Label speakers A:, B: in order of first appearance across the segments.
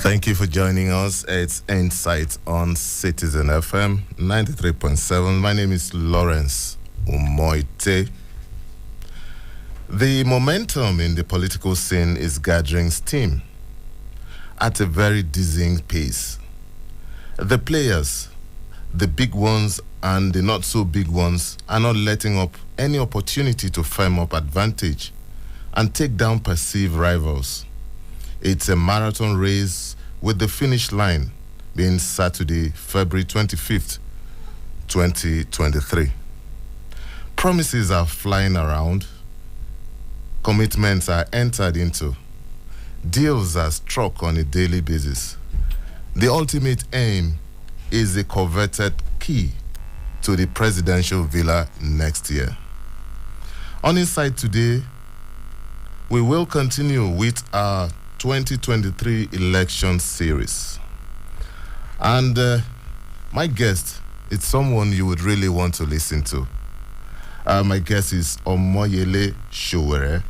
A: Thank you for joining us. It's Insight on Citizen FM 93.7. My name is Lawrence Omoyele. The momentum in the political scene is gathering steam at a very dizzying pace. The players, the big ones and the not so big ones, are not letting up any opportunity to firm up advantage and take down perceived rivals. It's a marathon race with the finish line being Saturday, February 25th, 2023. Promises are flying around. Commitments are entered into. Deals are struck on a daily basis. The ultimate aim is a coveted key to the presidential villa next year. On Insight today, we will continue with our 2023 election series. And my guest is someone you would really want to listen to. My guest is Omoyele Sowore,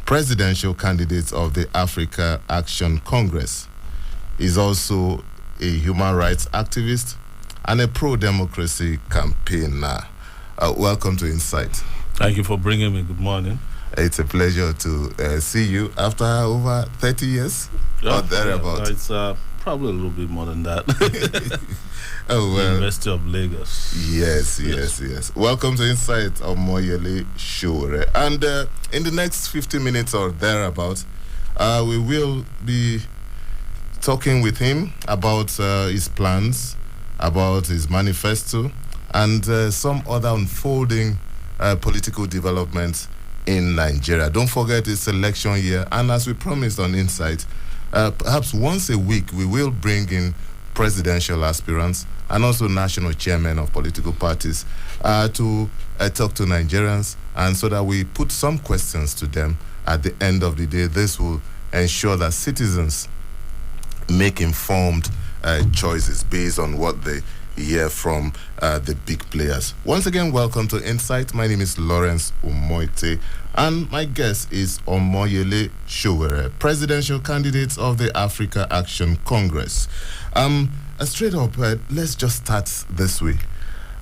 A: Presidential Candidate of the Africa Action Congress. He's also a human rights activist and a pro-democracy campaigner. Welcome to Insight.
B: Thank you for bringing me. Good morning.
A: It's a pleasure to see you after over 30 years.
B: Yeah,
A: or thereabouts.
B: It's probably a little bit more than that.
A: Oh, well.
B: University of Lagos.
A: Yes. Welcome to Insight, Omoyele Sowore. And in the next 50 minutes or thereabouts, we will be talking with him about his plans, about his manifesto, and some other unfolding political developments in Nigeria. Don't forget it's election year, and as we promised on Insight, perhaps once a week we will bring in presidential aspirants and also national chairmen of political parties to talk to Nigerians, and so that we put some questions to them at the end of the day. This will ensure that citizens make informed choices based on what they hear from the big players. Once again, welcome to Insight. My name is Lawrence Omoyele, and my guest is Omoyele Sowore, Presidential Candidate of the Africa Action Congress. Straight up, let's just start this way.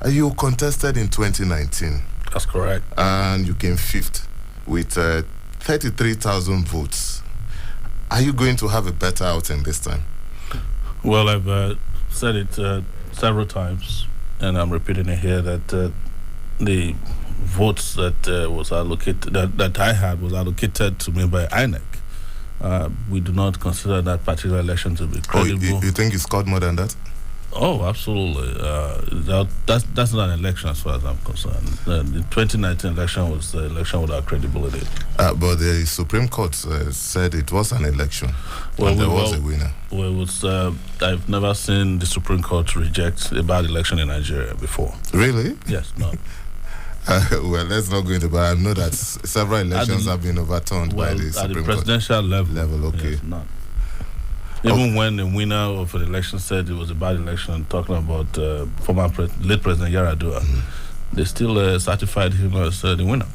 A: You contested in 2019.
B: That's correct.
A: And you came fifth with 33,000 votes. Are you going to have a better outing this time?
B: Well, I've said it several times, and I'm repeating it here, that the votes that was allocated, that I had, was allocated to me by INEC. We do not consider that particular election to be credible.
A: You think you scored more than that?
B: Oh, absolutely. That's not an election as far as I'm concerned. The 2019 election was the election without credibility.
A: But the Supreme Court said it was an election. Well, there was a winner.
B: Well, it was, I've never seen the Supreme Court reject a bad election in Nigeria before.
A: Really?
B: Yes, no.
A: Well, let's not go into that. I know that several elections have been overturned by the Supreme Court.
B: At the presidential level.
A: Okay.
B: Yes, none. Even when the winner of an election said it was a bad election, talking about former late President Yaradua, they still certified him as the winner.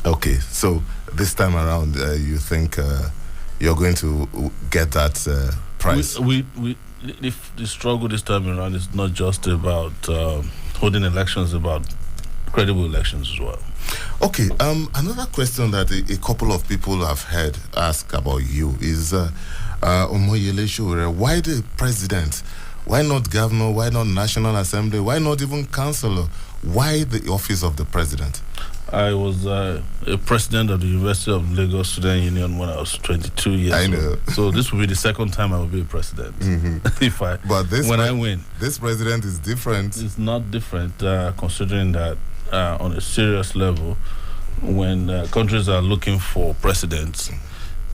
A: Okay, so this time around, you think you're going to get that prize?
B: The struggle this time around is not just about holding elections, about credible elections as well.
A: Okay, another question that a couple of people have heard ask about you is, Omoyele Sowore, why the president? Why not governor? Why not National Assembly? Why not even councillor? Why the office of the president?
B: I was a president of the University of Lagos Student Union when I was 22 years old. I know. So this will be the second time I will be a president. I win.
A: This president is different.
B: It's not different, considering that on a serious level, when countries are looking for presidents,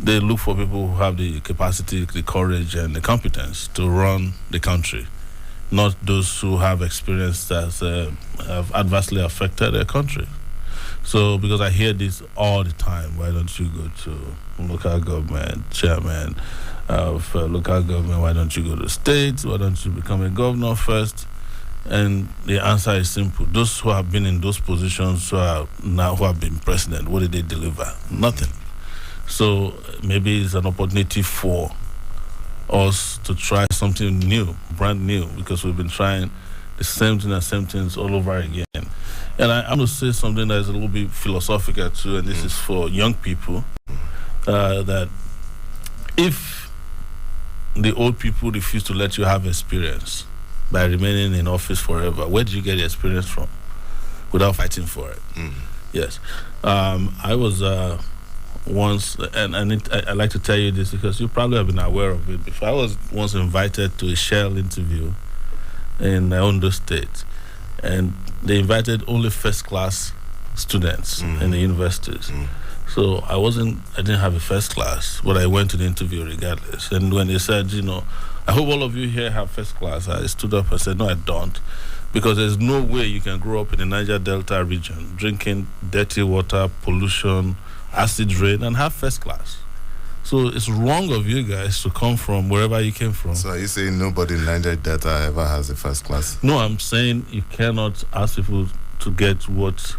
B: they look for people who have the capacity, the courage, and the competence to run the country, not those who have experience that have adversely affected their country. So, because I hear this all the time, why don't you go to local government, chairman of local government, why don't you go to states, why don't you become a governor first? And the answer is simple. Those who have been in those positions who have been president, what did they deliver? Nothing. So maybe it's an opportunity for us to try something new, brand new, because we've been trying the same things all over again. And I'm going to say something that is a little bit philosophical too, and this is for young people, that if the old people refuse to let you have experience by remaining in office forever, where do you get the experience from without fighting for it? Yes. I was once, and I like to tell you this because you probably have been aware of it before. I was once invited to a Shell interview in Ondo State, and they invited only first-class students in the universities. So I didn't have a first class, but I went to the interview regardless. And when they said, I hope all of you here have first class, I stood up and said, no, I don't. Because there's no way you can grow up in the Niger Delta region, drinking dirty water, pollution, acid rain, and have first class. So it's wrong of you guys to come from wherever you came from.
A: So are you saying nobody in Niger Delta ever has a first class?
B: No, I'm saying you cannot ask people to get what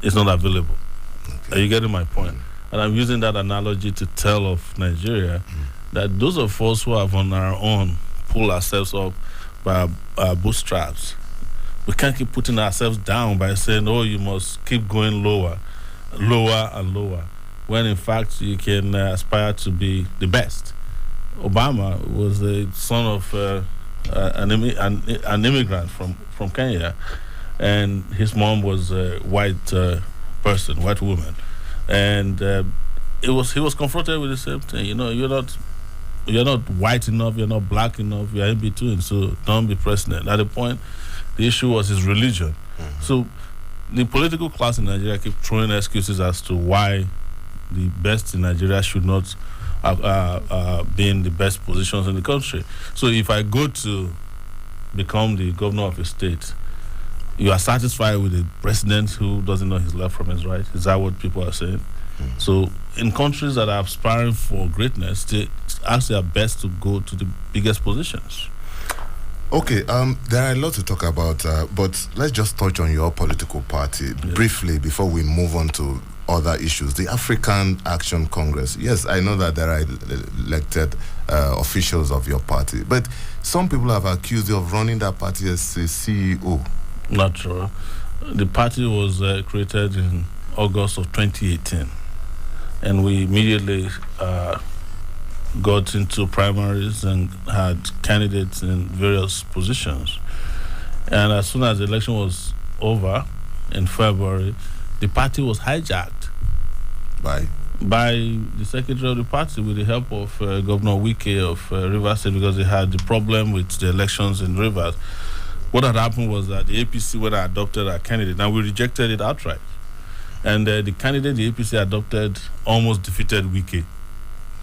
B: is not available. Okay. Are you getting my point? And I'm using that analogy to tell of Nigeria that those of us who have on our own pull ourselves up by our bootstraps, we can't keep putting ourselves down by saying, oh, you must keep going lower and lower, when in fact you can aspire to be the best. Obama was the son of an immigrant from Kenya, and his mom was a white woman, and he was confronted with the same thing. You're not white enough, you're not black enough, you're in between, so don't be president. At the point, the issue was his religion. So the political class in Nigeria keep throwing excuses as to why the best in Nigeria should not be in the best positions in the country. So if I go to become the governor of a state, you are satisfied with a president who doesn't know his left from his right? Is that what people are saying? So in countries that are aspiring for greatness, they ask their best to go to the biggest positions.
A: Okay, there are a lot to talk about, but let's just touch on your political party briefly before we move on to other issues. The African Action Congress. Yes, I know that there are elected officials of your party, but some people have accused you of running that party as a CEO.
B: Not true. The party was created in August of 2018, and we immediately got into primaries and had candidates in various positions. And as soon as the election was over in February, the party was hijacked by the secretary of the party with the help of Governor Wike of Rivers State, because they had the problem with the elections in Rivers. What had happened was that the APC, when I adopted our candidate, and we rejected it outright. And the candidate the APC adopted almost defeated Wike.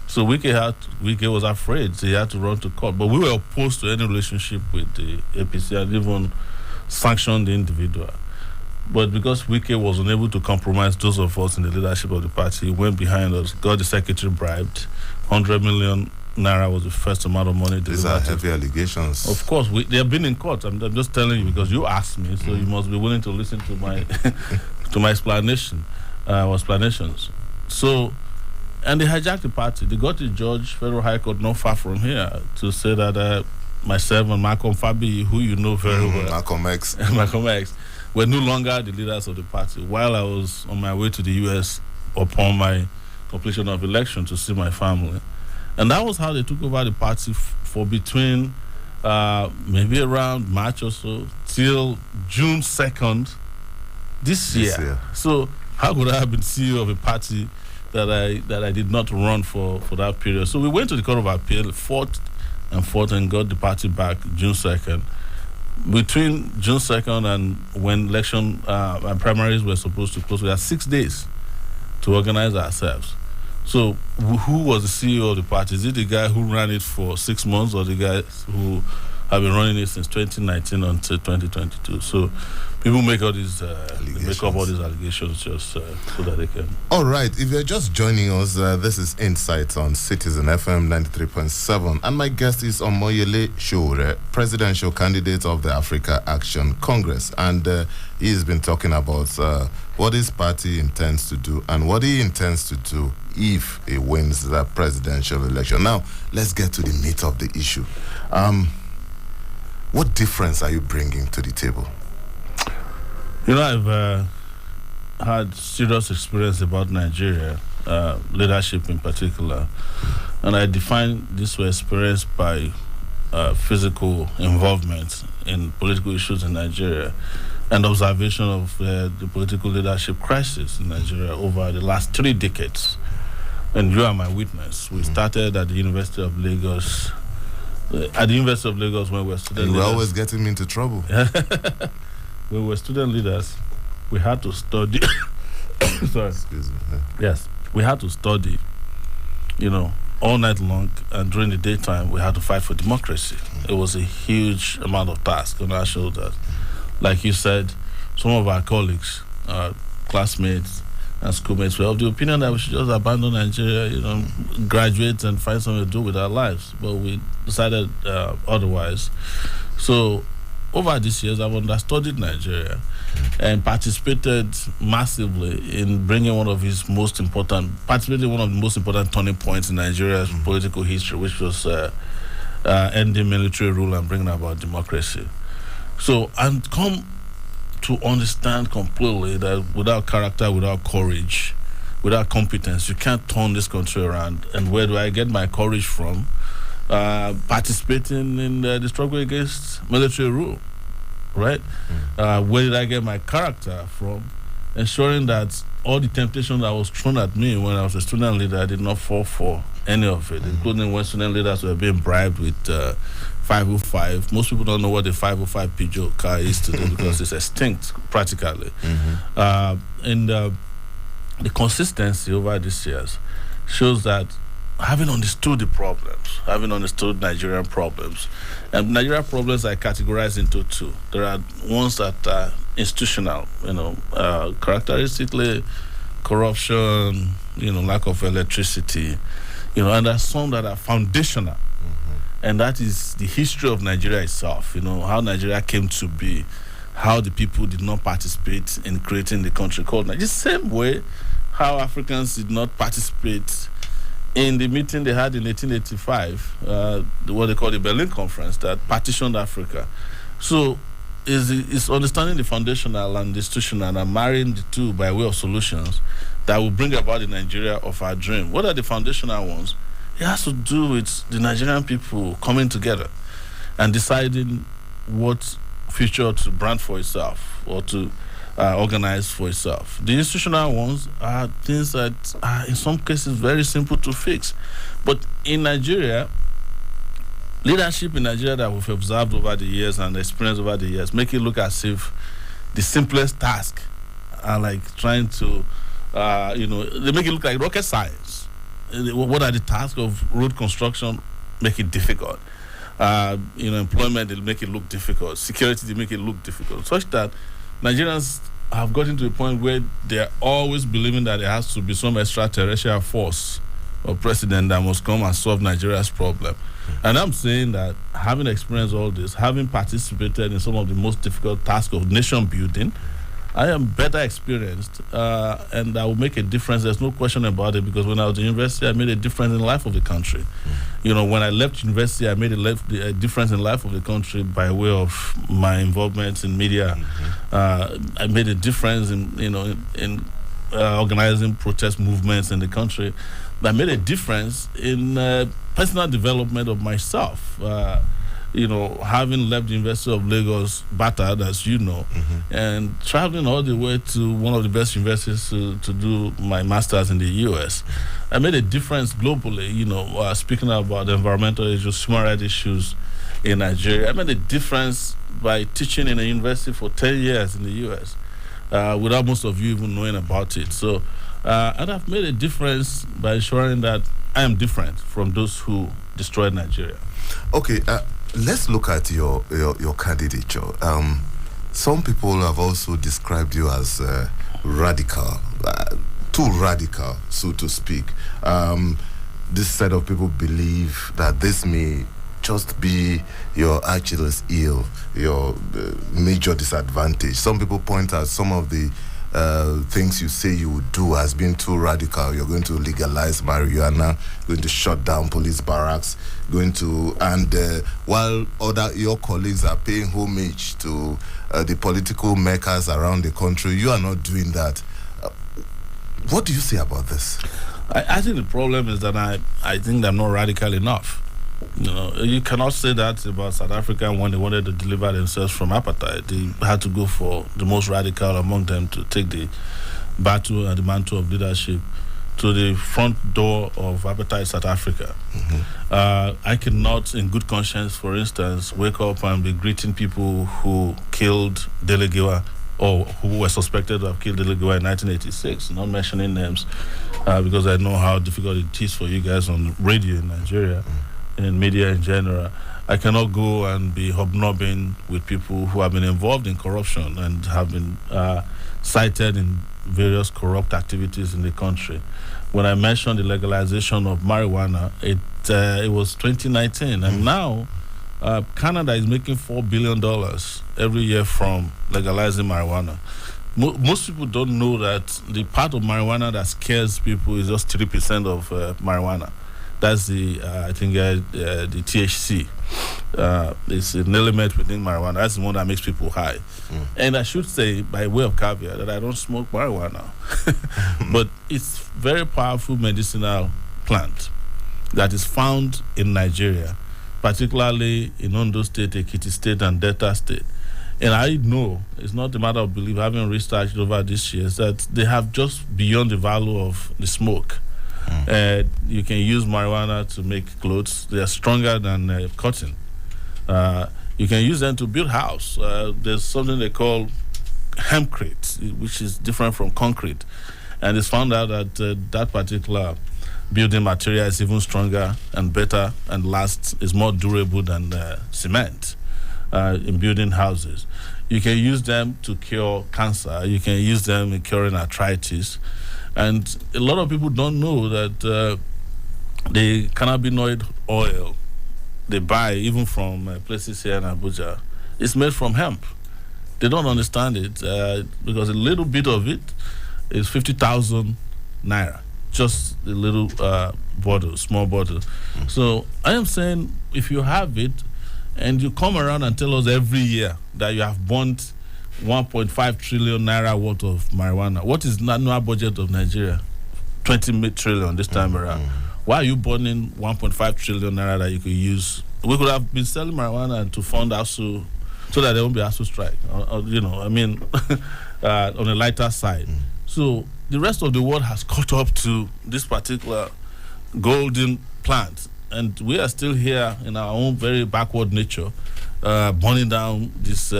B: So Wike was afraid, so he had to run to court. But we were opposed to any relationship with the APC and even sanctioned the individual. But because Wike was unable to compromise those of us in the leadership of the party, he went behind us, got the secretary bribed. 100 million naira was the first amount of money.
A: These are heavy allegations.
B: Of course, they have been in court. I'm just telling you because you asked me, so you must be willing to listen to my to my explanations. So, and they hijacked the party. They got a judge, Federal High Court, not far from here, to say that myself and Malcolm Fabi, who you know very well,
A: Malcolm X,
B: were no longer the leaders of the party, while I was on my way to the U.S. upon my completion of election to see my family. And that was how they took over the party for between maybe around March or so till June 2nd this year. So how could I have been CEO of a party that I did not run for that period? So we went to the Court of Appeal, fought and got the party back June 2nd. Between June 2nd and when election and primaries were supposed to close, we had 6 days to organize ourselves. So who was the CEO of the party? Is it the guy who ran it for 6 months, or the guys who have been running it since 2019 until 2022? So people make all these make up all these allegations just so that they can.
A: All right, if you're just joining us, this is Insights on Citizen FM 93.7, and my guest is Omoyele Sowore, presidential candidate of the Africa Action Congress, and he has been talking about what his party intends to do and what he intends to do if he wins the presidential election. Now, let's get to the meat of the issue. What difference are you bringing to the table?
B: I've had serious experience about Nigeria, leadership in particular, and I define this experience by physical involvement in political issues in Nigeria and observation of the political leadership crisis in Nigeria over the last 3 decades. And you are my witness. We started at the University of Lagos. At the University of Lagos when we were student leaders.
A: You were always getting me into trouble.
B: When we were student leaders, we had to study. Sorry.
A: Excuse me. Yeah.
B: Yes. We had to study, all night long, and during the daytime, we had to fight for democracy. It was a huge amount of task on our shoulders. Like you said, some of our colleagues, classmates, and schoolmates were of the opinion that we should just abandon Nigeria, graduate and find something to do with our lives. But we decided otherwise. So over these years, I've understudied Nigeria and participated massively in bringing one of the most important turning points in Nigeria's political history, which was ending military rule and bringing about democracy. So, and come to understand completely that without character, without courage, without competence, you can't turn this country around. And where do I get my courage from? Participating in the struggle against military rule, right? Where did I get my character from? Ensuring that all the temptation that was thrown at me when I was a student leader, I did not fall for any of it, including when student leaders were being bribed with 505. Most people don't know what the 505 Peugeot car is today because it's extinct practically. And the consistency over these years shows that having understood the problems, having understood Nigerian problems, and Nigerian problems are categorized into 2. There are ones that are institutional, characteristically corruption, lack of electricity, and there are some that are foundational. And that is the history of Nigeria itself, how Nigeria came to be, how the people did not participate in creating the country called Nigeria. The same way how Africans did not participate in the meeting they had in 1885, what they call the Berlin Conference, that partitioned Africa. So it's understanding the foundational and the institutional and marrying the two by way of solutions that will bring about the Nigeria of our dream. What are the foundational ones? It has to do with the Nigerian people coming together and deciding what future to brand for itself or to organize for itself. The institutional ones are things that are in some cases very simple to fix. But in Nigeria, leadership in Nigeria that we've observed over the years and experienced over the years make it look as if the simplest task are like trying to, they make it look like rocket science. What are the tasks of road construction? Make it difficult. Employment, they'll make it look difficult. Security, they make it look difficult. Such that Nigerians have gotten to a point where they're always believing that there has to be some extraterrestrial force or president that must come and solve Nigeria's problem. And I'm saying that having experienced all this, having participated in some of the most difficult tasks of nation building, I am better experienced, and I will make a difference. There's no question about it, because when I was in university, I made a difference in the life of the country. When I left university, I made a difference in the life of the country by way of my involvement in media. I made a difference in organizing protest movements in the country. I made a difference in personal development of myself. Having left the University of Lagos battered, as you know, and traveling all the way to one of the best universities to do my master's in the US, I made a difference globally, speaking about environmental issues, human rights issues in Nigeria. I made a difference by teaching in a university for 10 years in the US, without most of you even knowing about it. So, and I've made a difference by ensuring that I am different from those who destroyed Nigeria.
A: Okay, let's look at your candidature. Some people have also described you as radical, too radical, so to speak. This set of people believe that this may just be your Achilles heel, your major disadvantage. Some people point out some of the things you say you would do has been too radical. You're going to legalize marijuana, going to shut down police barracks, while your colleagues are paying homage to the political makers around the country, you are not doing that. What do you say about this?
B: I think the problem is that I think they're not radical enough. You cannot say that about South Africa when they wanted to deliver themselves from apartheid. They had to go for the most radical among them to take the battle and the mantle of leadership to the front door of apartheid South Africa. I cannot, in good conscience, for instance, wake up and be greeting people who killed Delegiwa or who were suspected to have killed Delegiwa in 1986, not mentioning names, because I know how difficult it is for you guys on radio in Nigeria, in media in general. I cannot go and be hobnobbing with people who have been involved in corruption and have been cited in various corrupt activities in the country. When I mentioned the legalization of marijuana, it was 2019, and now Canada is making $4 billion every year from legalizing marijuana. Most people don't know that the part of marijuana that scares people is just 3% of marijuana. That's the THC. It's an element within marijuana. That's the one that makes people high. And I should say, by way of caveat, that I don't smoke marijuana. But it's very powerful medicinal plant that is found in Nigeria, particularly in Ondo State, Ekiti State, and Delta State. And I know, it's not a matter of belief, having researched over these years, that they have just beyond the value of the smoke. You can use marijuana to make clothes. They are stronger than cotton. You can use them to build house. There's something they call hempcrete, which is different from concrete. And it's found out that that particular building material is even stronger and better and is more durable than cement in building houses. You can use them to cure cancer. You can use them in curing arthritis. And a lot of people don't know that the cannabinoid oil they buy, even from places here in Abuja, is made from hemp. They don't understand it because a little bit of it is 50,000 naira, just a little bottle, small bottle. So I am saying, if you have it and you come around and tell us every year that you have burnt 1.5 trillion naira worth of marijuana. What is the annual budget of Nigeria? 20 trillion this time around. Why are you burning 1.5 trillion naira that you could use? We could have been selling marijuana to fund ASU so that there won't be ASU strike. On a lighter side. So the rest of the world has caught up to this particular golden plant. And we are still here in our own very backward nature, burning down this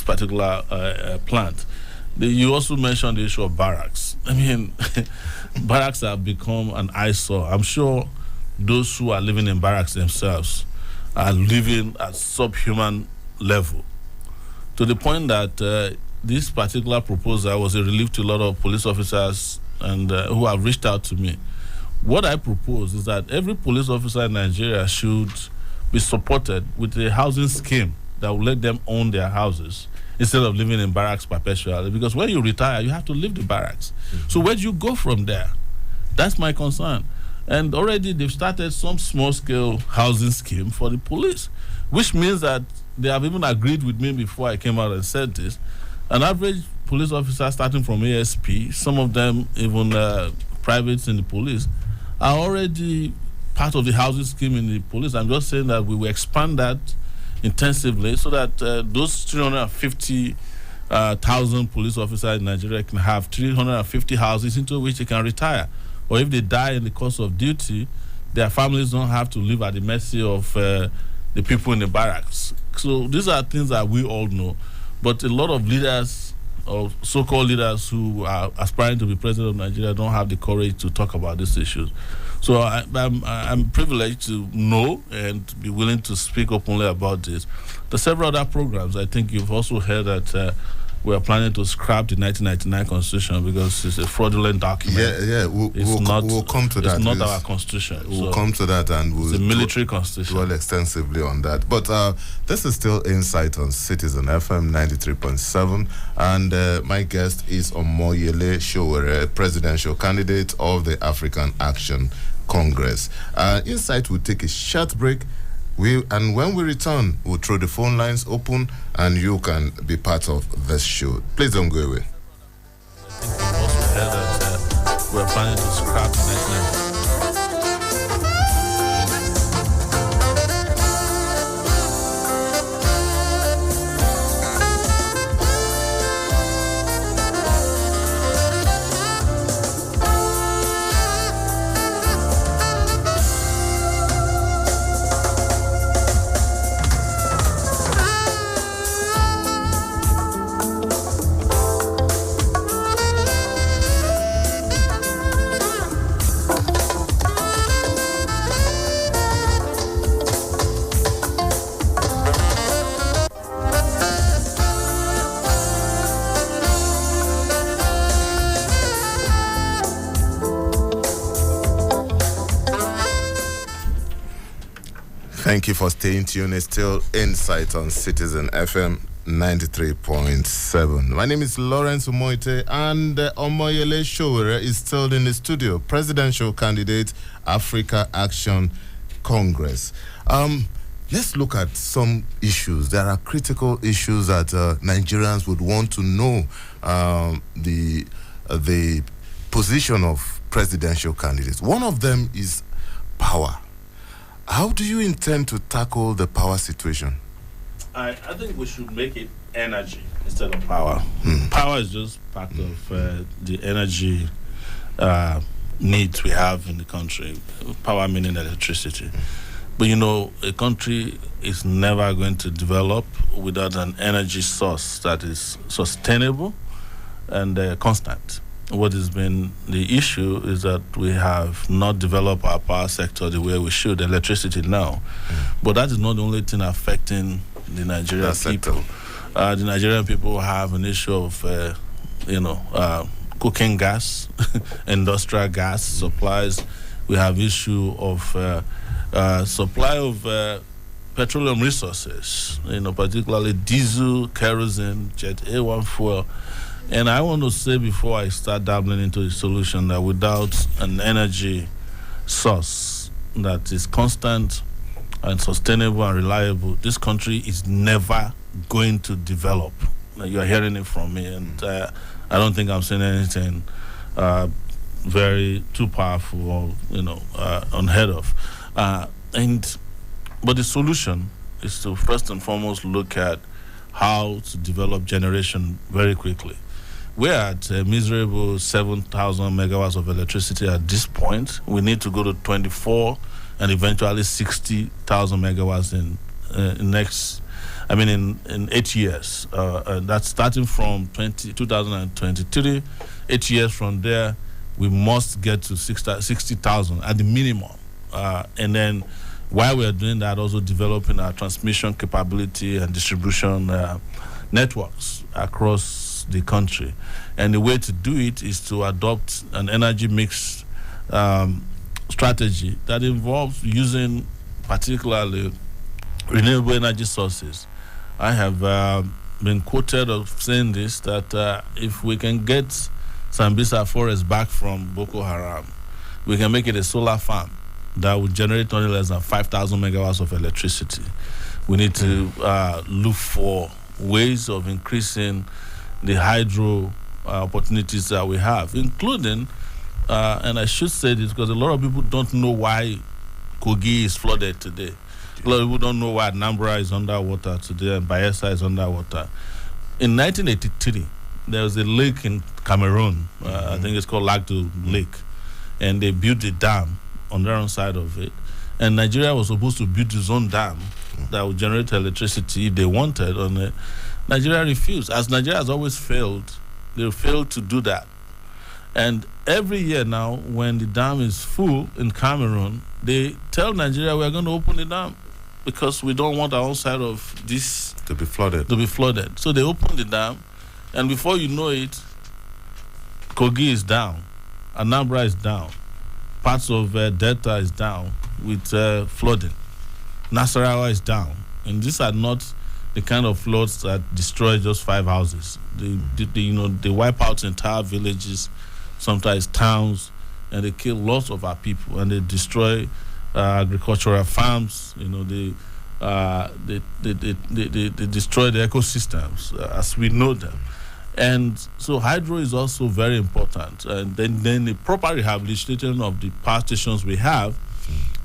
B: particular plant. You also mentioned the issue of barracks. I mean, barracks have become an eyesore. I'm sure those who are living in barracks themselves are living at subhuman level, to the point that this particular proposal was a relief to a lot of police officers and who have reached out to me. What I propose is that every police officer in Nigeria should be supported with a housing scheme that will let them own their houses instead of living in barracks perpetually. Because when you retire, you have to leave the barracks. So where do you go from there? That's my concern. And already they've started some small-scale housing scheme for the police, which means that they have even agreed with me before I came out and said this. An average police officer starting from ASP, some of them even privates in the police, are already part of the housing scheme in the police. I'm just saying that we will expand that intensively so that those 350,000 police officers in Nigeria can have 350 houses into which they can retire. Or if they die in the course of duty, their families don't have to live at the mercy of the people in the barracks. So these are things that we all know. But a lot of leaders, or so-called leaders who are aspiring to be president of Nigeria, don't have the courage to talk about these issues. So I'm privileged to know and be willing to speak openly about this. There are several other programs. I think you've also heard that we are planning to scrap the 1999 Constitution because it's a fraudulent document.
A: We'll come to that.
B: It's not our Constitution.
A: We'll come to that, and we'll
B: it's a military Constitution.
A: Dwell extensively on that. But this is still Insight on Citizen FM 93.7, and my guest is Omoyele Sowore, presidential candidate of the African Action Congress. Insight will take a short break. And when we return, we'll throw the phone lines open and you can be part of this show. Please don't go away.
B: I think we also heard that we're planning to scrap the 1999.
A: Thank you for staying tuned. It's still Insight on Citizen FM 93.7. My name is Lawrence Omoite, and Omoyele Sowore is still in the studio. Presidential candidate, Africa Action Congress. Let's look at some issues. There are critical issues that Nigerians would want to know. The position of presidential candidates. One of them is power. How do you intend to tackle the power situation?
B: I think we should make it energy instead of power. Power is just part of the energy needs we have in the country. Power meaning electricity. But a country is never going to develop without an energy source that is sustainable and constant. What has been the issue is that we have not developed our power sector the way we should, electricity now. But that is not the only thing affecting the Nigerian people. The Nigerian people have an issue of, cooking gas, industrial gas supplies. We have issue of supply of petroleum resources, particularly diesel, kerosene, jet A1 fuel. And I want to say before I start dabbling into the solution that without an energy source that is constant and sustainable and reliable, this country is never going to develop. You are hearing it from me, and I don't think I'm saying anything very too powerful or unheard of. But the solution is to first and foremost look at how to develop generation very quickly. We're at a miserable 7,000 megawatts of electricity at this point. We need to go to 24 and eventually 60,000 megawatts in 8 years. That's starting from 2023. 8 years from there, we must get to 60,000 at the minimum. And then while we are doing that, also developing our transmission capability and distribution networks across the country. And the way to do it is to adopt an energy mix strategy that involves using particularly renewable energy sources. I have been quoted of saying this, that if we can get Sambisa Forest back from Boko Haram, we can make it a solar farm that would generate only less than 5,000 megawatts of electricity. We need to look for ways of increasing the hydro opportunities that we have, including, and I should say this because a lot of people don't know why Kogi is flooded today. A lot of people don't know why Anambra is underwater today and Bayelsa is underwater. In 1983, there was a lake in Cameroon, I think it's called Lagdo Lake, and they built a dam on their own side of it. And Nigeria was supposed to build its own dam that would generate electricity if they wanted on it. Nigeria refused. As Nigeria has always failed, they failed to do that. And every year now, when the dam is full in Cameroon, they tell Nigeria we are going to open the dam because we don't want our own side of this
A: to be flooded.
B: So they open the dam, And before you know it, Kogi is down, Anambra is down, parts of Delta is down with flooding, Nasarawa is down. And these are not the kind of floods that destroy just 5 houses. They wipe out entire villages, sometimes towns, and they kill lots of our people, and they destroy agricultural farms. They destroy the ecosystems as we know them. And so hydro is also very important. And then the proper rehabilitation of the power stations we have,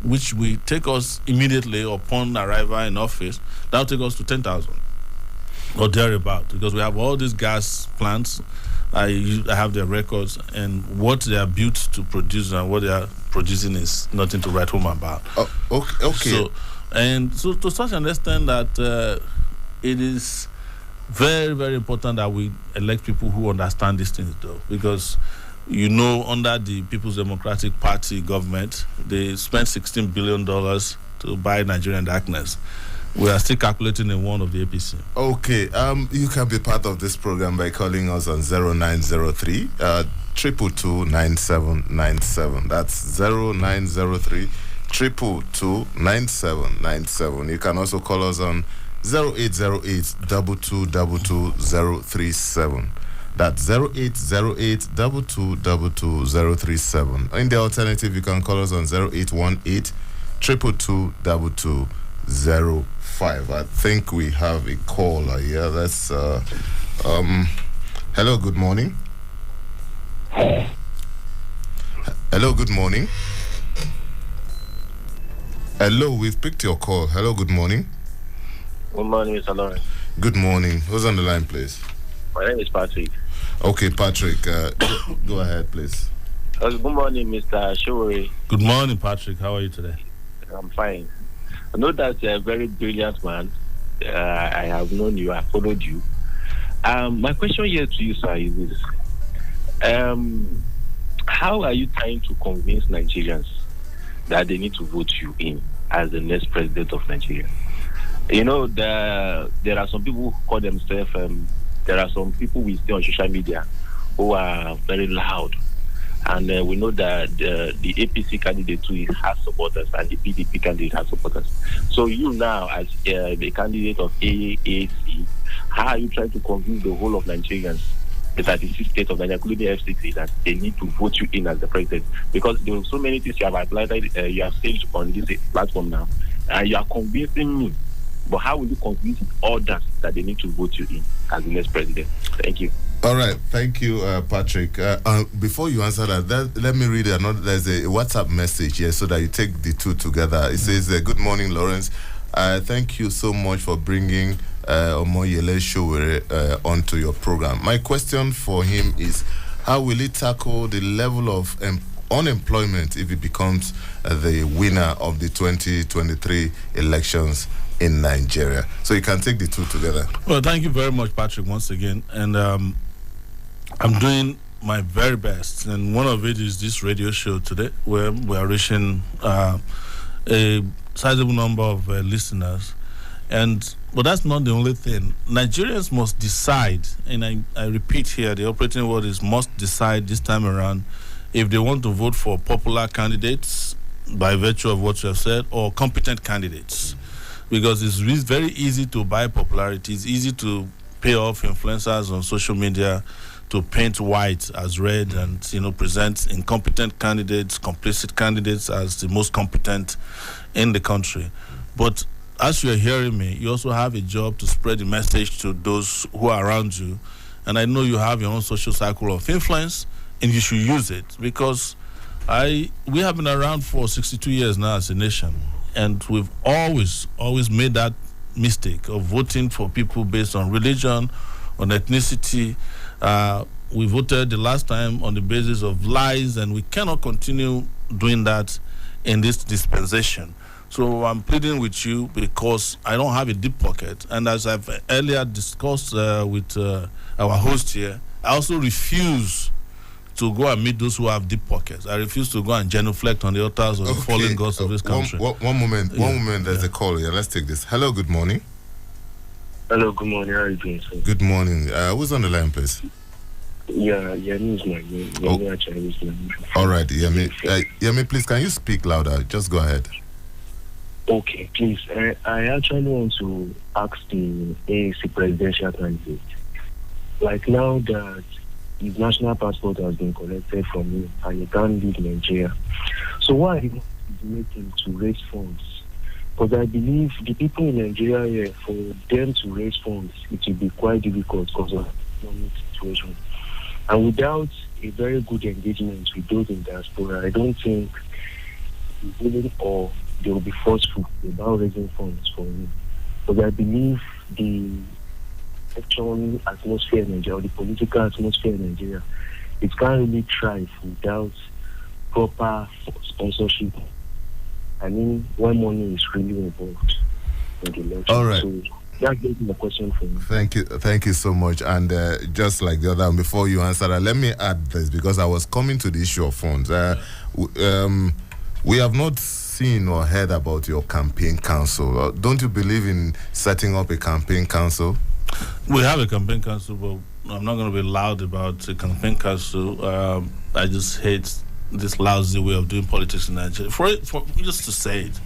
B: which will take us immediately upon arrival in office, that will take us to 10,000 or thereabout, because we have all these gas plants. I have their records, and what they are built to produce and what they are producing is nothing to write home about.
A: Oh, okay.
B: So to such an extent that it is very, very important that we elect people who understand these things, though, because under the People's Democratic Party government, they spent $16 billion to buy Nigerian darkness. We are still calculating in one of the APC.
A: Okay, you can be part of this program by calling us on 0903 222 9797. That's 0903 222 9797. You can also call us on 0808 2222 037. That's 0808 2222 037. In the alternative, you can call us on 0818 222 2205. I think we have a caller here. That's hello, good morning. Hello, good morning. Hello, we've picked your call. Hello, good morning.
C: Good morning, Mr. Lawrence.
A: Good morning. Who's on the line, please?
C: My name is Patrick.
A: Okay, Patrick, go ahead, please.
C: Good morning, Mr. Sowore.
B: Good morning, Patrick. How are you today?
C: I'm fine. I know that you're a very brilliant man. I have known you. I followed you. My question here to you, sir, is this. How are you trying to convince Nigerians that they need to vote you in as the next president of Nigeria? There are some people who call themselves, there are some people we see on social media who are very loud. And we know that the APC candidate too has supporters, and the PDP candidate has supporters. So you now, as the candidate of AAC, how are you trying to convince the whole of Nigerians, the 36 states of Nigeria, including the FCC, that they need to vote you in as the president? Because there are so many things you have highlighted, you have said on this platform now, and you are convincing me. But how will you convince others that they need to vote you in as the next president? Thank you.
A: All right, thank you, Patrick. Before you answer that, let me read another. There's a WhatsApp message here so that you take the two together. It says, "Good morning, Lawrence. Thank you so much for bringing Omoyele Sowore onto your program. My question for him is, how will he tackle the level of unemployment if he becomes the winner of the 2023 elections in Nigeria?" So you can take the two together.
B: Well, thank you very much, Patrick, once again. And I'm doing my very best. And one of it is this radio show today, where we are reaching a sizable number of listeners. But that's not the only thing. Nigerians must decide, and I repeat here, the operating word is must decide this time around, if they want to vote for popular candidates by virtue of what you have said, or competent candidates. Because it's very easy to buy popularity. It's easy to pay off influencers on social media to paint white as red and present incompetent candidates, complicit candidates as the most competent in the country. But as you're hearing me, you also have a job to spread the message to those who are around you. And I know you have your own social cycle of influence, and you should use it, because we have been around for 62 years now as a nation. And we've always made that mistake of voting for people based on religion, on ethnicity. We voted the last time on the basis of lies, and we cannot continue doing that in this dispensation. So I'm pleading with you because I don't have a deep pocket. And as I've earlier discussed with our host here, I also refuse to go and meet those who have deep pockets. I refuse to go and genuflect on the altars of the fallen gods of this country.
A: One moment, there's a call here. Let's take this. Hello, good morning.
D: Hello, good morning. How are you doing, sir?
A: Good morning. Who's on the line, please?
D: Yeah, Yemi is my name. Yemi Ajayi is my name.
A: All right, Yemi. Yemi, please, can you speak louder? Just go ahead.
D: Okay, please. I actually want to ask the AAC Presidential Candidate. Like now that his national passport has been collected from him and he can't leave Nigeria. So what are you making to raise funds? Because I believe the people in Nigeria here, for them to raise funds, it will be quite difficult because of the economic situation. And without a very good engagement with those in diaspora, I don't think or they will be forceful about raising funds for me. Because I believe the economic atmosphere in Nigeria, or the political atmosphere in Nigeria, it can't really thrive without proper sponsorship. I mean, when money is really involved in the election.
A: All right.
D: So that's the question for me.
A: Thank you so much. And just like the other one, before you answer that, let me add this, because I was coming to the issue of funds. We have not seen or heard about your campaign council. Don't you believe in setting up a campaign council?
B: We have a campaign council, but I'm not going to be loud about the campaign council. I just hate this lousy way of doing politics in Nigeria. For just to say it,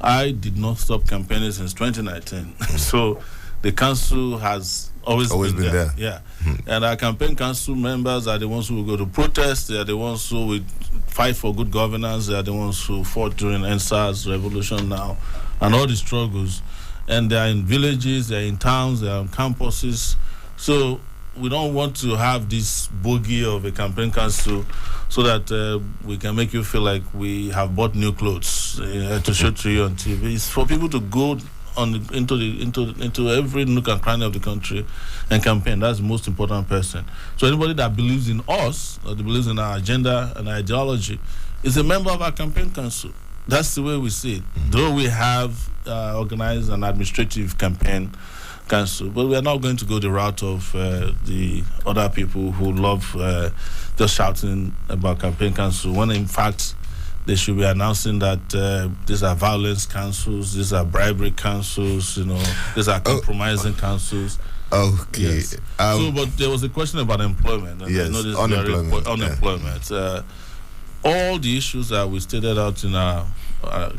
B: I did not stop campaigning since 2019. So the council has always been there. Yeah. And our campaign council members are the ones who will go to protest. They are the ones who will fight for good governance. They are the ones who fought during NSAS revolution now and all the struggles. And they are in villages, they are in towns, they are on campuses. So we don't want to have this bogey of a campaign council so that we can make you feel like we have bought new clothes to show to you on TV. It's for people to go into every nook and cranny of the country and campaign. That's the most important person. So anybody that believes in us, or that believes in our agenda and our ideology, is a member of our campaign council. That's the way we see it. Though we have organized an administrative campaign council, but we are not going to go the route of the other people who love just shouting about campaign council, when in fact they should be announcing that these are violence councils, these are bribery councils, these are compromising councils.
A: Okay.
B: Yes. But there was a question about employment. And
A: yes,
B: I know this
A: unemployment.
B: All the issues that we stated out in our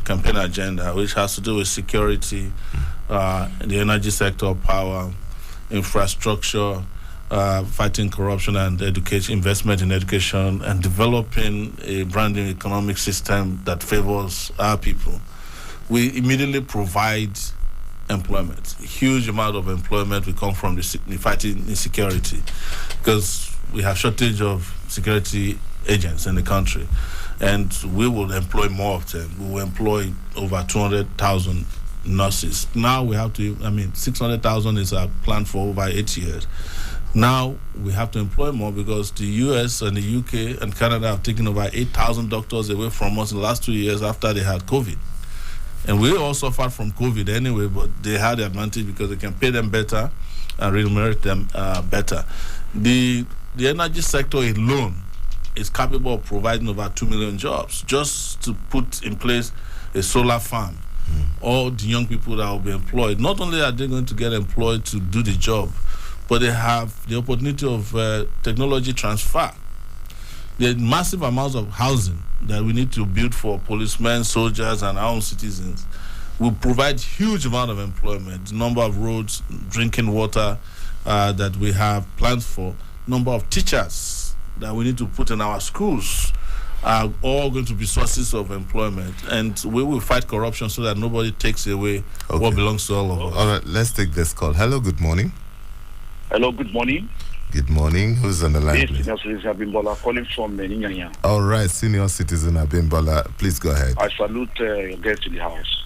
B: campaign agenda, which has to do with security, the energy sector, power, infrastructure, fighting corruption and education, investment in education, and developing a brand new economic system that favors our people. We immediately provide employment. A huge amount of employment will come from the fighting insecurity, because we have shortage of security agents in the country, and we will employ more of them. We will employ over 200,000 nurses. Now we have to, 600,000 is our plan for over 8 years. Now we have to employ more because the US and the UK and Canada have taken over 8,000 doctors away from us in the last 2 years after they had COVID. And we all suffered from COVID anyway, but they had the advantage because they can pay them better and remunerate them better. The energy sector alone is capable of providing over 2 million jobs. Just to put in place a solar farm, all the young people that will be employed, not only are they going to get employed to do the job, but they have the opportunity of technology transfer. The massive amounts of housing that we need to build for policemen, soldiers, and our own citizens will provide huge amount of employment. The number of roads, drinking water that we have plans for, number of teachers that we need to put in our schools are all going to be sources of employment. And we will fight corruption so that nobody takes away what belongs to all of us.
A: All right, let's take this call. Hello, good morning.
E: Hello, good morning.
A: Good morning. Who's on the line, please?
E: Senior Citizen Abimbola, calling from Ninyanya.
A: All right, Senior Citizen Abimbola, please go ahead.
E: I salute your guest in the house,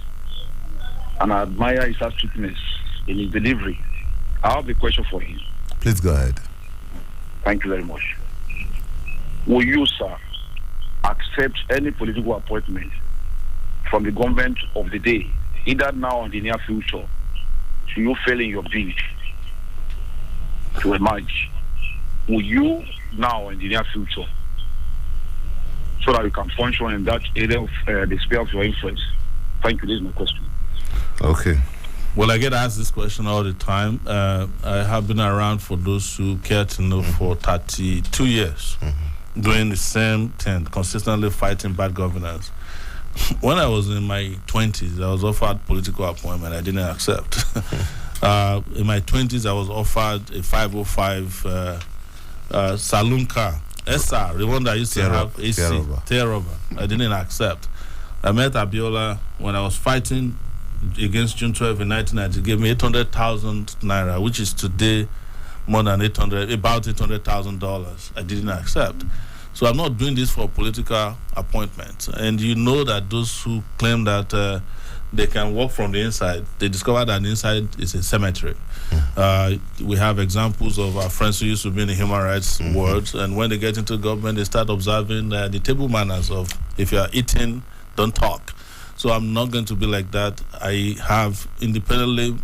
E: and I admire his astuteness in his delivery. I have a question for him.
A: Please go ahead.
E: Thank you very much. Will you, sir, accept any political appointment from the government of the day, either now or in the near future, should you fail in your bid to emerge? Will you now in the near future, so that you can function in that area of the sphere of your influence? Thank you. This is my question.
A: Okay.
B: Well, I get asked this question all the time. I have been around, for those who care to know, for 32 years, doing the same thing, consistently fighting bad governance. When I was in my 20s, I was offered political appointment. I didn't accept. In my 20s, I was offered a 505 saloon car, SR, the one that used to have AC, Teroba. I didn't accept. I met Abiola when I was fighting against June 12 in 1990. He gave me 800,000 naira, which is today more than about $800,000. I didn't accept. So I'm not doing this for political appointments. And you know that those who claim that they can work from the inside, they discover that the inside is a cemetery. We have examples of our friends who used to be in the human rights world, and when they get into government, they start observing the table manners of, if you are eating, don't talk. So I'm not going to be like that. I have independently,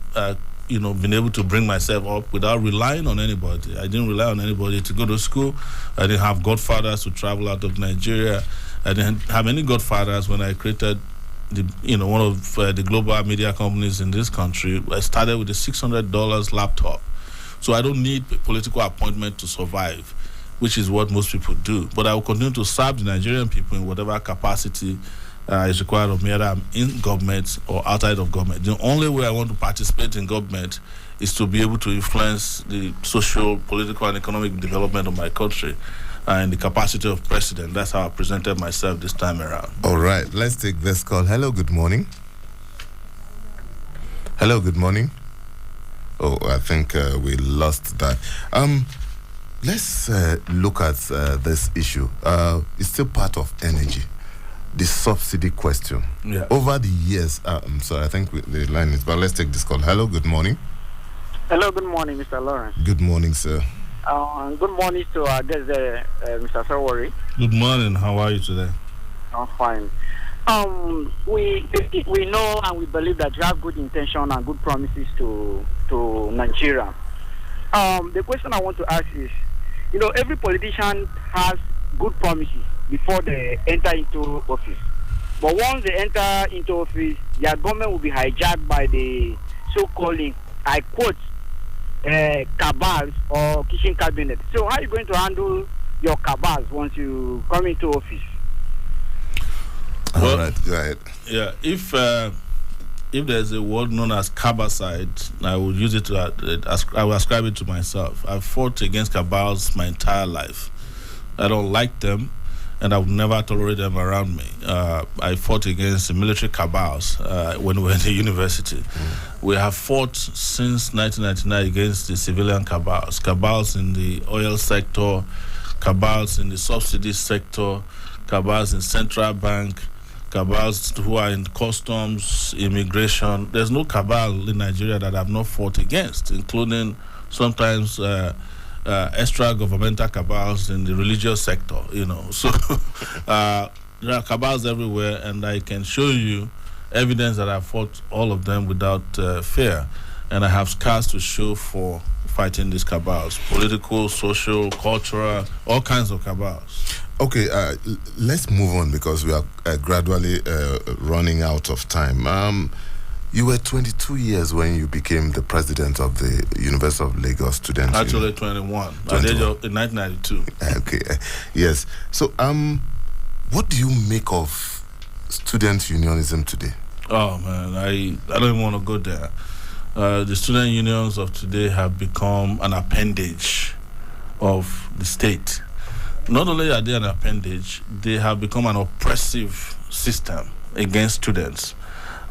B: been able to bring myself up without relying on anybody. I didn't rely on anybody to go to school. I didn't have godfathers to travel out of Nigeria. I didn't have any godfathers when I created one of the global media companies in this country. I started with a $600 laptop. So I don't need a political appointment to survive, which is what most people do. But I will continue to serve the Nigerian people in whatever capacity is required of me, either I'm in government or outside of government. The only way I want to participate in government is to be able to influence the social, political, and economic development of my country in the capacity of president. That's how I presented myself this time around.
A: All right, let's take this call. Hello, good morning. Hello, good morning. Oh, I think we lost that. Let's look at this issue. It's still part of energy. The subsidy question.
B: Yeah.
A: Over the years, I'm sorry, I think the line is, but let's take this call. Hello, good morning.
F: Hello, good morning, Mr. Lawrence.
A: Good morning, sir.
F: Good morning to our guest, Mr. Sowore.
B: Good morning. How are you today?
F: I'm fine. We know and we believe that you have good intention and good promises to Nigeria. The question I want to ask is, every politician has good promises before they enter into office. But once they enter into office, their government will be hijacked by the so-called, I quote, cabals or kitchen cabinet. So how are you going to handle your cabals once you come into office?
A: All right, go ahead.
B: Yeah, if there's a word known as cabacide, I will use it I will ascribe it to myself. I've fought against cabals my entire life. I don't like them, and I would never tolerate them around me. I fought against the military cabals when we were in the university. We have fought since 1999 against the civilian cabals in the oil sector, cabals in the subsidy sector, cabals in central bank, cabals who are in customs, immigration. There's no cabal in Nigeria that I've not fought against, including sometimes extra governmental cabals in the religious sector, So there are cabals everywhere, and I can show you evidence that I fought all of them without fear. And I have scars to show for fighting these cabals, political, social, cultural, all kinds of cabals.
A: Okay, let's move on because we are gradually running out of time. You were 22 years when you became the president of the University of Lagos Students
B: Actually, 21. At the age of in 1992.
A: Okay, yes. So, what do you make of student unionism today?
B: Oh man, I don't even want to go there. The student unions of today have become an appendage of the state. Not only are they an appendage, they have become an oppressive system against students.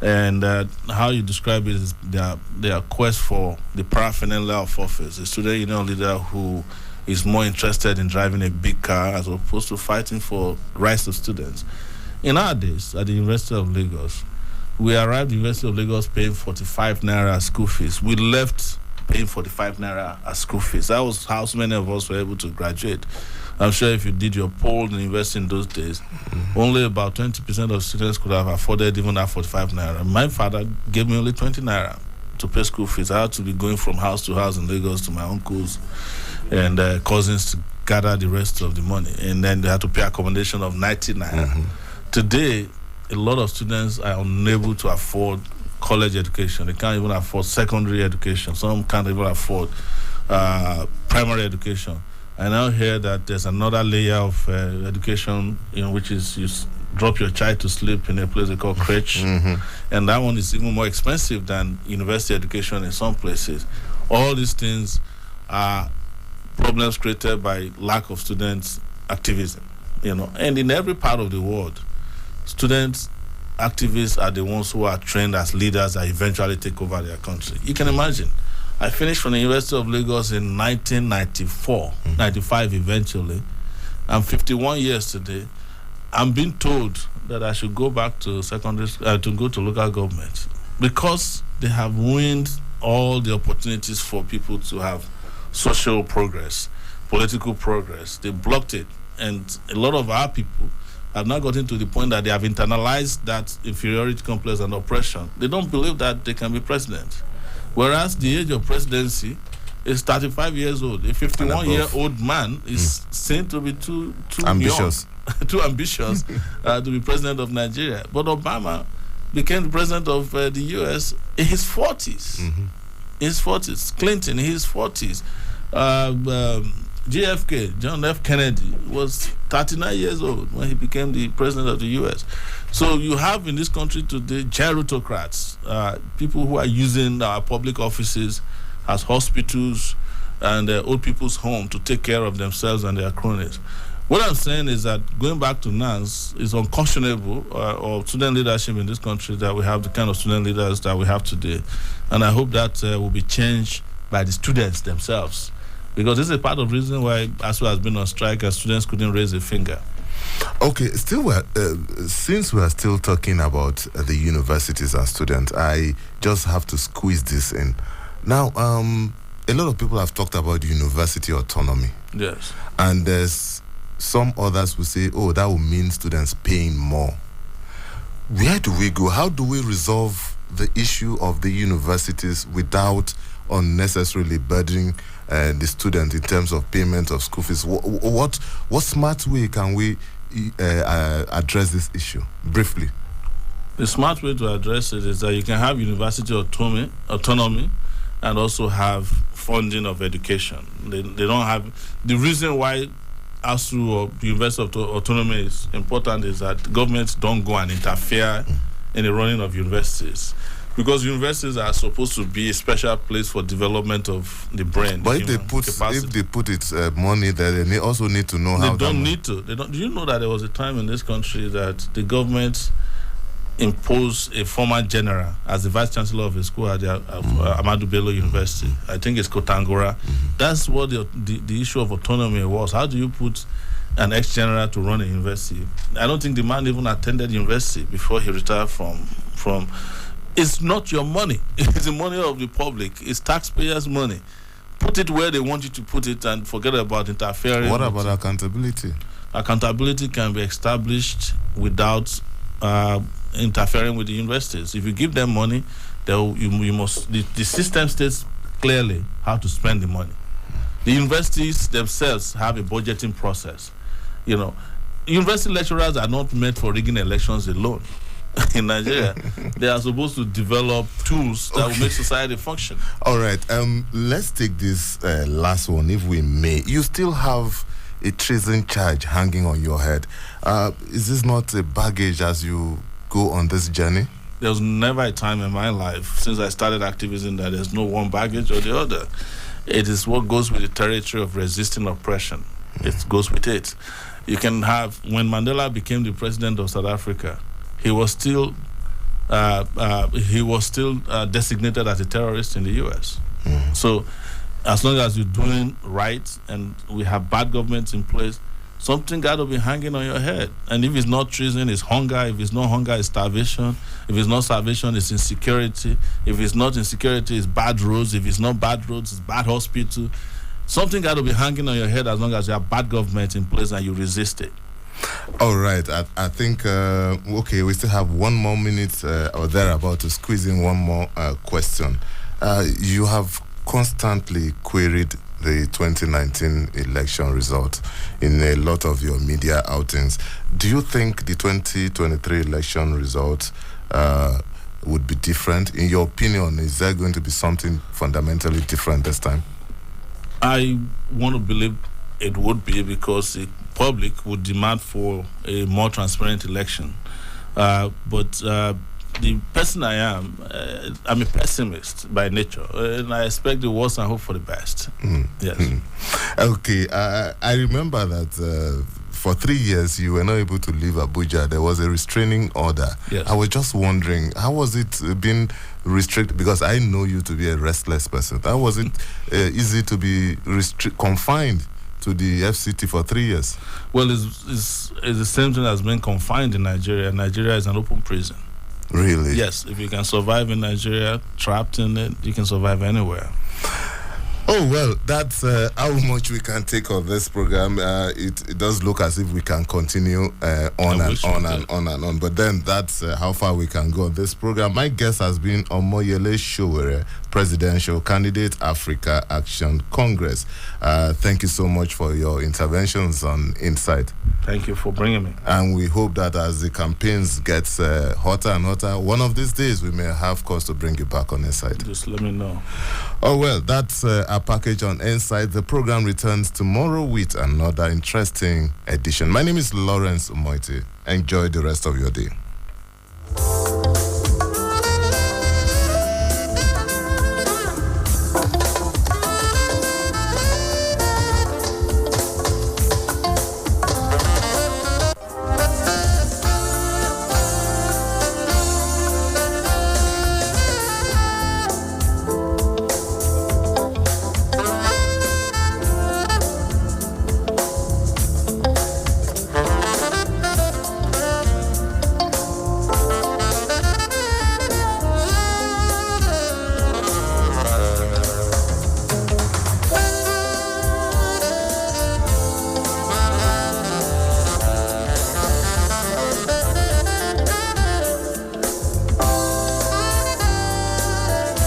B: And how you describe it is their quest for the paraphernalia of office. A student union leader who is more interested in driving a big car as opposed to fighting for rights of students. In our days, at the University of Lagos, we arrived at the University of Lagos paying 45 naira as school fees. We left paying 45 naira as school fees. That was how so many of us were able to graduate. I'm sure if you did your poll in the university in those days, only about 20% of students could have afforded even that 45 naira. My father gave me only 20 naira to pay school fees. I had to be going from house to house in Lagos to my uncles and cousins to gather the rest of the money. And then they had to pay accommodation of 90 naira. Today, a lot of students are unable to afford college education. They can't even afford secondary education. Some can't even afford primary education. I now hear that there's another layer of education, which is you drop your child to sleep in a place they call crèche, and that one is even more expensive than university education in some places. All these things are problems created by lack of students' activism, and in every part of the world, students activists are the ones who are trained as leaders that eventually take over their country. You can imagine. I finished from the University of Lagos in 1994, 95 eventually. I'm 51 years today. I'm being told that I should go back to to go to local government because they have ruined all the opportunities for people to have social progress, political progress. They blocked it. And a lot of our people have now gotten to the point that they have internalized that inferiority complex and oppression. They don't believe that they can be president. Whereas the age of presidency is 35 years old. A 51-year-old man is seen to be too ambitious, too ambitious to be president of Nigeria. But Obama became the president of the U.S. in his 40s. His 40s. Clinton in his 40s. JFK, John F. Kennedy, was 39 years old when he became the president of the U.S. So you have in this country today gerontocrats, people who are using our public offices as hospitals and old people's home to take care of themselves and their cronies. What I'm saying is that going back to NANS is unconscionable, or student leadership in this country, that we have the kind of student leaders that we have today. And I hope that will be changed by the students themselves. Because this is a part of the reason why ASU has been on strike and students couldn't raise a finger.
A: Okay, since we are still talking about the universities and students, I just have to squeeze this in. Now, a lot of people have talked about university autonomy.
B: Yes.
A: And there's some others who say, oh, that will mean students paying more. Where do we go? How do we resolve the issue of the universities without unnecessarily burdening the student in terms of payment of school fees? What smart way can we address this issue? Briefly.
B: The smart way to address it is that you can have university autonomy and also have funding of education. They don't have... The reason why ASU or University of Autonomy is important is that governments don't go and interfere in the running of universities. Because universities are supposed to be a special place for development of the brain.
A: But if they put it money there, they also need to know how.
B: They don't need to. Do you know that there was a time in this country that the government imposed a former general as the vice chancellor of a school at Ahmadu Bello University? I think it's Kotangora. That's what the issue of autonomy was. How do you put an ex-general to run a university? I don't think the man even attended university before he retired from. It's not your money. It's the money of the public. It's taxpayers' money. Put it where they want you to put it and forget about interfering.
A: What about accountability? Accountability
B: can be established without interfering with the universities. If you give them money, you must. The system states clearly how to spend the money. The universities themselves have a budgeting process. University lecturers are not meant for rigging elections alone. In Nigeria, they are supposed to develop tools that will make society function.
A: All right, let's take this last one, if we may. You still have a treason charge hanging on your head. Is this not a baggage as you go on this journey?
B: There's never a time in my life since I started activism that there's no one baggage or the other. It is what goes with the territory of resisting oppression. It goes with it. You can have, when Mandela became the president of South Africa, he was still designated as a terrorist in the U.S. So as long as you're doing right and we have bad governments in place, something got to be hanging on your head. And if it's not treason, it's hunger. If it's not hunger, it's starvation. If it's not starvation, it's insecurity. If it's not insecurity, it's bad roads. If it's not bad roads, it's bad hospital. Something got to be hanging on your head as long as you have bad government in place and you resist it.
A: All right, I think, okay, we still have 1 more minute or thereabout to squeeze in one more question. You have constantly queried the 2019 election result in a lot of your media outings. Do you think the 2023 election result would be different? In your opinion, is there going to be something fundamentally different this time?
B: I want to believe it would be, because the public would demand for a more transparent election. But the person I am, I'm a pessimist by nature, and I expect the worst and hope for the best. Yes.
A: Okay, I remember that for 3 years you were not able to leave Abuja. There was a restraining order.
B: Yes.
A: I was just wondering, how was it being restricted? Because I know you to be a restless person. How was it easy to be confined to the FCT for 3 years?
B: Well, it's the same thing as being confined in Nigeria. Nigeria is an open prison.
A: Really?
B: Yes, if you can survive in Nigeria, trapped in it, you can survive anywhere.
A: Oh, well, that's how much we can take of this program. It does look as if we can continue on and on. But then that's how far we can go on this program. My guest has been Omoyele Sowore, Presidential Candidate, Africa Action Congress. Thank you so much for your interventions on Insight.
B: Thank you for bringing me.
A: And we hope that as the campaigns gets hotter and hotter, one of these days we may have cause to bring you back on Insight.
B: Just let me know.
A: Oh, well, that's our package on Insight. The program returns tomorrow with another interesting edition. My name is Lawrence Omoite. Enjoy the rest of your day.